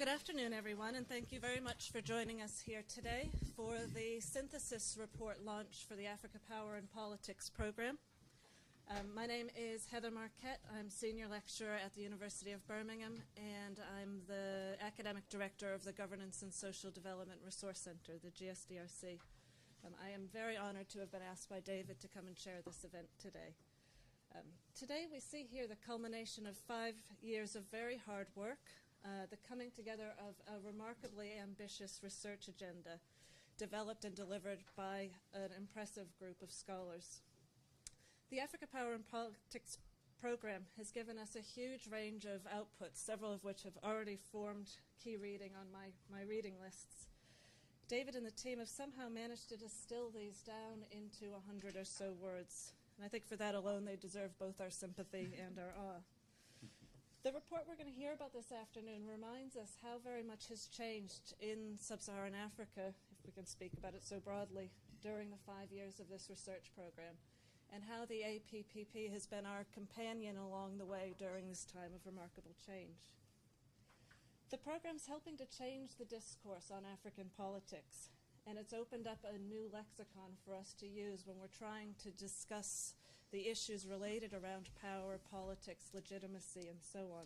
Good afternoon, everyone, and thank you very much for joining us here today for the synthesis report launch for the Africa Power and Politics program. My name is Heather Marquette. I'm Senior Lecturer at the University of Birmingham, and I'm the Academic Director of the Governance and Social Development Resource Center, the GSDRC. I am very honored to have been asked by David to come and chair this event today. Today we see here the culmination of 5 years of very hard work, the coming together of a remarkably ambitious research agenda developed and delivered by an impressive group of scholars. The Africa Power and Politics program has given us a huge range of outputs, several of which have already formed key reading on my reading lists. David and the team have somehow managed to distill these down into 100 or so words. And I think for that alone they deserve both our sympathy and our awe. The report we're going to hear about this afternoon reminds us how very much has changed in sub-Saharan Africa, if we can speak about it so broadly, during the 5 years of this research program, and how the APPP has been our companion along the way during this time of remarkable change. The program's helping to change the discourse on African politics, and it's opened up a new lexicon for us to use when we're trying to discuss the issues related around power, politics, legitimacy, and so on.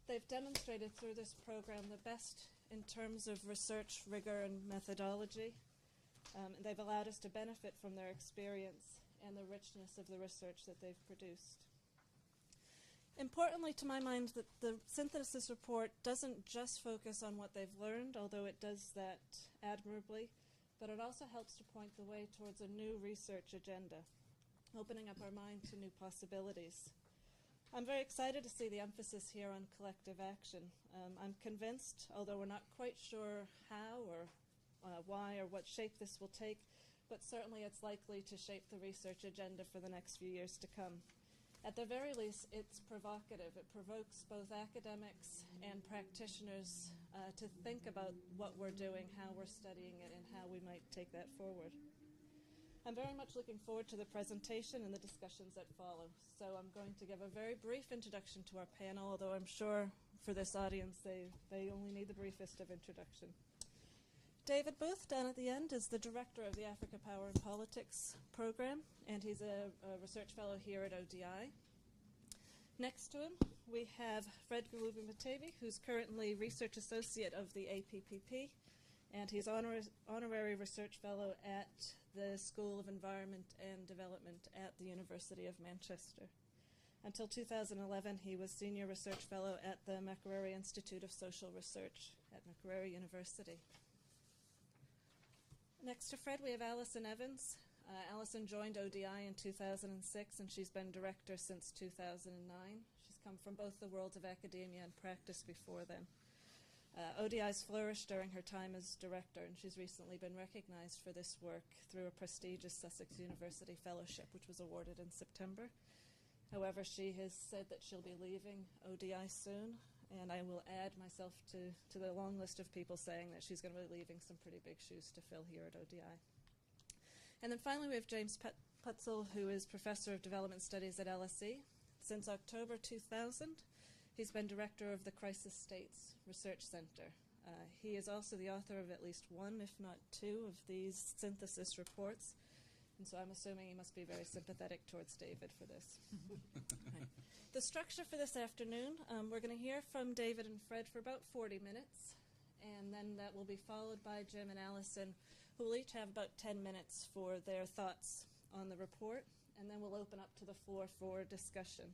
They've demonstrated through this program the best in terms of research rigor and methodology, and they've allowed us to benefit from their experience and the richness of the research that they've produced. Importantly, to my mind, that the synthesis report doesn't just focus on what they've learned, although it does that admirably, but it also helps to point the way towards a new research agenda, opening up our mind to new possibilities. I'm very excited to see the emphasis here on collective action. I'm convinced, although we're not quite sure how or why or what shape this will take, but certainly it's likely to shape the research agenda for the next few years to come. At the very least, it's provocative. It provokes both academics and practitioners to think about what we're doing, how we're studying it, and how we might take that forward. I'm very much looking forward to the presentation and the discussions that follow. So I'm going to give a very brief introduction to our panel, although I'm sure for this audience they only need the briefest of introduction. David Booth, down at the end, is the director of the Africa Power and Politics program, and he's a research fellow here at ODI. Next to him, we have Fred Gulubi-Matevi, who's currently research associate of the APPP, and he's honorary research fellow at the School of Environment and Development at the University of Manchester. Until 2011, he was senior research fellow at the Makerere Institute of Social Research at Makerere University. Next to Fred, we have Alison Evans. Alison joined ODI in 2006, and she's been director since 2009. She's come from both the worlds of academia and practice before then. ODI's flourished during her time as director, and she's recently been recognized for this work through a prestigious Sussex University Fellowship, which was awarded in September. However, she has said that she'll be leaving ODI soon, and I will add myself to the long list of people saying that she's going to be leaving some pretty big shoes to fill here at ODI. And then finally we have James Putzel, who is Professor of Development Studies at LSE. Since October 2000, he's been director of the Crisis States Research Center. He is also the author of at least one, if not two, of these synthesis reports. And so I'm assuming he must be very sympathetic towards David for this. Right. The structure for this afternoon, we're going to hear from David and Fred for about 40 minutes, and then that will be followed by Jim and Alison, who will each have about 10 minutes for their thoughts on the report, and then we'll open up to the floor for discussion.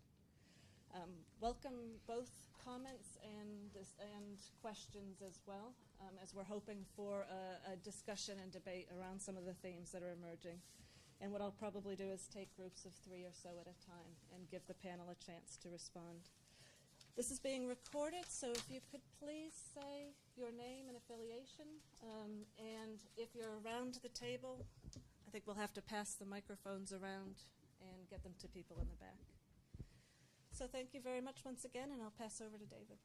Welcome both comments and questions as well, as we're hoping for a discussion and debate around some of the themes that are emerging. And what I'll probably do is take groups of 3 or so at a time and give the panel a chance to respond. This is being recorded, so if you could please say your name and affiliation, and if you're around the table, I think we'll have to pass the microphones around and get them to people in the back. So thank you very much once again, and I'll pass over to David.